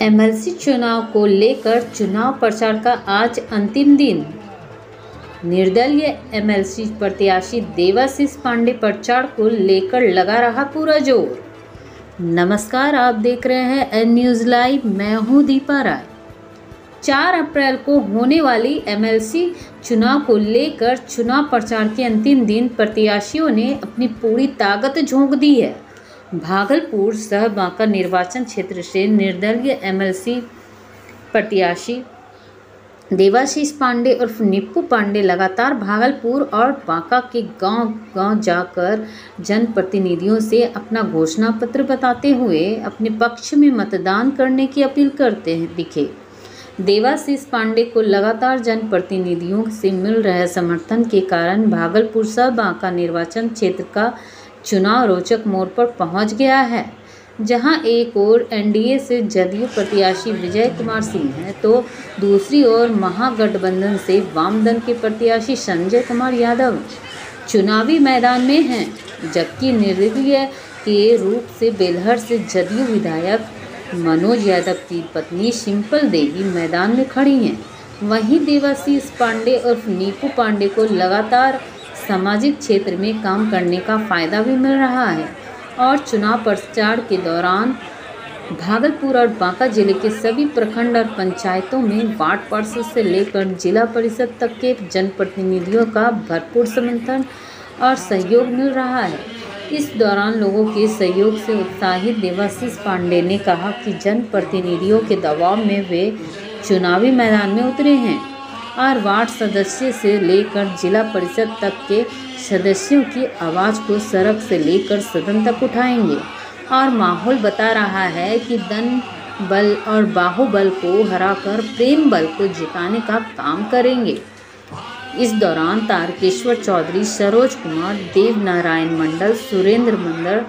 MLC चुनाव को लेकर चुनाव प्रचार का आज अंतिम दिन। निर्दलीय एमएलसी प्रत्याशी देवाशीष पांडे प्रचार को लेकर लगा रहा पूरा जोर। नमस्कार, आप देख रहे हैं एन न्यूज़ लाइव। मैं हूं दीपा राय। 4 अप्रैल को होने वाली एमएलसी चुनाव को लेकर चुनाव प्रचार के अंतिम दिन प्रत्याशियों ने अपनी पूरी ताकत झोंक दी है। भागलपुर सह बांका निर्वाचन क्षेत्र से निर्दलीय एमएलसी प्रत्याशी देवाशीष पांडे उर्फ निप्पू पांडे लगातार भागलपुर और बांका के गांव-गांव जाकर जनप्रतिनिधियों से अपना घोषणा पत्र बताते हुए अपने पक्ष में मतदान करने की अपील करते दिखे। देवाशीष पांडे को लगातार जनप्रतिनिधियों से मिल रहे समर्थन के कारण भागलपुर सह बांका निर्वाचन क्षेत्र का चुनाव रोचक मोड़ पर पहुंच गया है, जहां एक ओर एनडीए से जदयू प्रत्याशी विजय कुमार सिंह हैं, तो दूसरी ओर महागठबंधन से वामदल के प्रत्याशी संजय कुमार यादव चुनावी मैदान में हैं, जबकि निर्दलीय के रूप से बेलहर से जदयू विधायक मनोज यादव की पत्नी शिंपल देवी मैदान में खड़ी हैं। वहीं देवाशीष पांडे उर्फ निप्पू पांडे को लगातार सामाजिक क्षेत्र में काम करने का फायदा भी मिल रहा है और चुनाव प्रचार के दौरान भागलपुर और बांका जिले के सभी प्रखंड और पंचायतों में वार्ड पार्षद से लेकर जिला परिषद तक के जनप्रतिनिधियों का भरपूर समर्थन और सहयोग मिल रहा है। इस दौरान लोगों के सहयोग से उत्साहित देवाशीष पांडे ने कहा कि जनप्रतिनिधियों के दबाव में वे चुनावी मैदान में उतरे हैं और वार्ड सदस्य से लेकर जिला परिषद तक के सदस्यों की आवाज़ को सड़क से लेकर सदन तक उठाएंगे और माहौल बता रहा है कि धन बल और बाहुबल को हराकर प्रेम बल को जिताने का काम करेंगे। इस दौरान तारकेश्वर चौधरी, सरोज कुमार, देव नारायण मंडल, सुरेंद्र मंडल,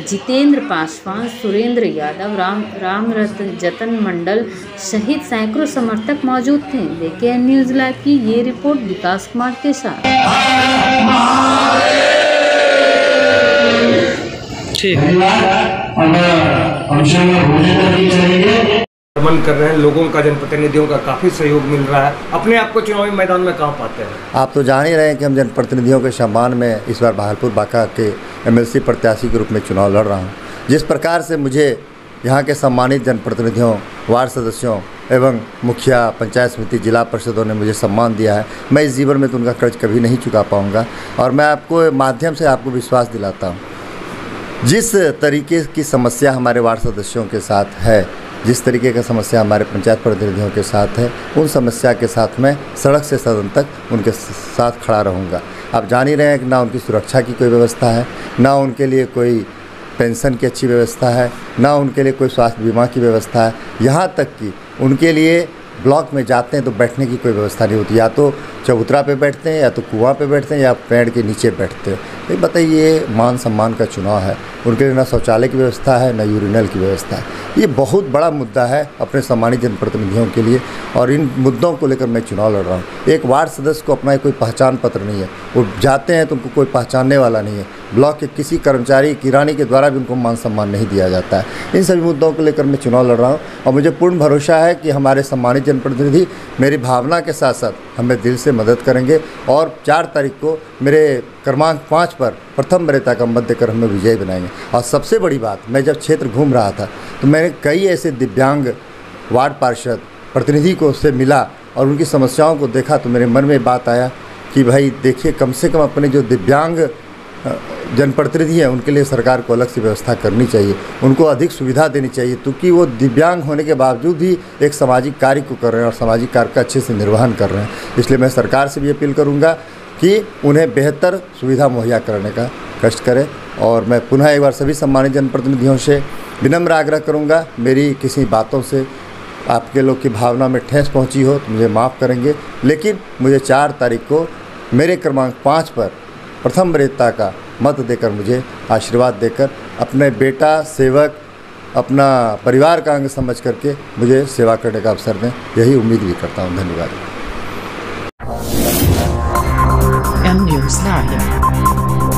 जितेंद्र पासवान, सुरेंद्र यादव, राम रतन जतन मंडल सहित सैकड़ों समर्थक मौजूद थे। देखिए न्यूज़ लाइव की ये रिपोर्ट विकास कुमार के साथ। ठीक मन कर रहे हैं, लोगों का जनप्रतिनिधियों का काफ़ी सहयोग मिल रहा है। अपने आप को चुनावी मैदान में कहाँ पाते हैं? आप तो जान ही रहे हैं कि हम जनप्रतिनिधियों के सम्मान में इस बार भागलपुर बांका के एमएलसी प्रत्याशी के रूप में चुनाव लड़ रहा हूँ। जिस प्रकार से मुझे यहाँ के सम्मानित जनप्रतिनिधियों, वार्ड सदस्यों एवं मुखिया, पंचायत समिति, जिला परिषदों ने मुझे सम्मान दिया है, मैं इस जीवन में तो उनका कर्ज कभी नहीं चुका पाऊँगा। और मैं आपको माध्यम से आपको विश्वास दिलाता हूँ, जिस तरीके की समस्या हमारे वार्ड सदस्यों के साथ है, जिस तरीके का समस्या हमारे पंचायत प्रतिनिधियों के साथ है, उन समस्या के साथ मैं सड़क से सदन तक उनके साथ खड़ा रहूँगा। आप जान ही रहे हैं कि ना उनकी सुरक्षा की कोई व्यवस्था है, ना उनके लिए कोई पेंशन की अच्छी व्यवस्था है, ना उनके लिए कोई स्वास्थ्य बीमा की व्यवस्था है। यहाँ तक कि उनके लिए ब्लॉक में जाते हैं तो बैठने की कोई व्यवस्था नहीं होती, या तो चबूतरा पे बैठते हैं, या तो कुआं पे बैठते हैं, या पेड़ के नीचे बैठते हैं। तो बताइए, ये मान सम्मान का चुनाव है, उनके लिए ना शौचालय की व्यवस्था है, ना यूरिनल की व्यवस्था है। ये बहुत बड़ा मुद्दा है अपने सम्मानित जनप्रतिनिधियों के लिए, और इन मुद्दों को लेकर मैं चुनाव लड़ रहा हूँ। एक वार्ड सदस्य को अपना कोई पहचान पत्र नहीं है, वो जाते हैं तो उनको कोई पहचानने वाला नहीं है। ब्लॉक के किसी कर्मचारी, किरानी के द्वारा भी उनको मान सम्मान नहीं दिया जाता है। इन सभी मुद्दों को लेकर मैं चुनाव लड़ रहा हूँ और मुझे पूर्ण भरोसा है कि हमारे सम्मानित जनप्रतिनिधि मेरी भावना के साथ साथ हमें दिल से मदद करेंगे और 4 तारीख को मेरे क्रमांक 5 पर प्रथम वरीयता का मत देकर हमें विजयी बनाएंगे। और सबसे बड़ी बात, मैं जब क्षेत्र घूम रहा था तो मैंने कई ऐसे दिव्यांग वार्ड पार्षद प्रतिनिधि को से मिला और उनकी समस्याओं को देखा, तो मेरे मन में बात आया कि भाई देखिए, कम से कम अपने जो दिव्यांग जनप्रतिनिधि हैं उनके लिए सरकार को अलग से व्यवस्था करनी चाहिए, उनको अधिक सुविधा देनी चाहिए, क्योंकि वो दिव्यांग होने के बावजूद ही एक सामाजिक कार्य को कर रहे हैं और सामाजिक कार्य का अच्छे से निर्वहन कर रहे हैं। इसलिए मैं सरकार से भी अपील करूंगा कि उन्हें बेहतर सुविधा मुहैया करने का कष्ट करें। और मैं पुनः एक बार सभी सम्मानित जनप्रतिनिधियों से विनम्र आग्रह करूँगा, मेरी किसी बातों से आपके लोग की भावना में ठेस पहुँची हो तो मुझे माफ़ करेंगे, लेकिन मुझे 4 तारीख को मेरे क्रमांक 5 पर प्रथम वरीयता का मत देकर, मुझे आशीर्वाद देकर, अपने बेटा, सेवक, अपना परिवार का अंग समझ करके मुझे सेवा करने का अवसर दें, यही उम्मीद भी करता हूँ। धन्यवाद। N news live.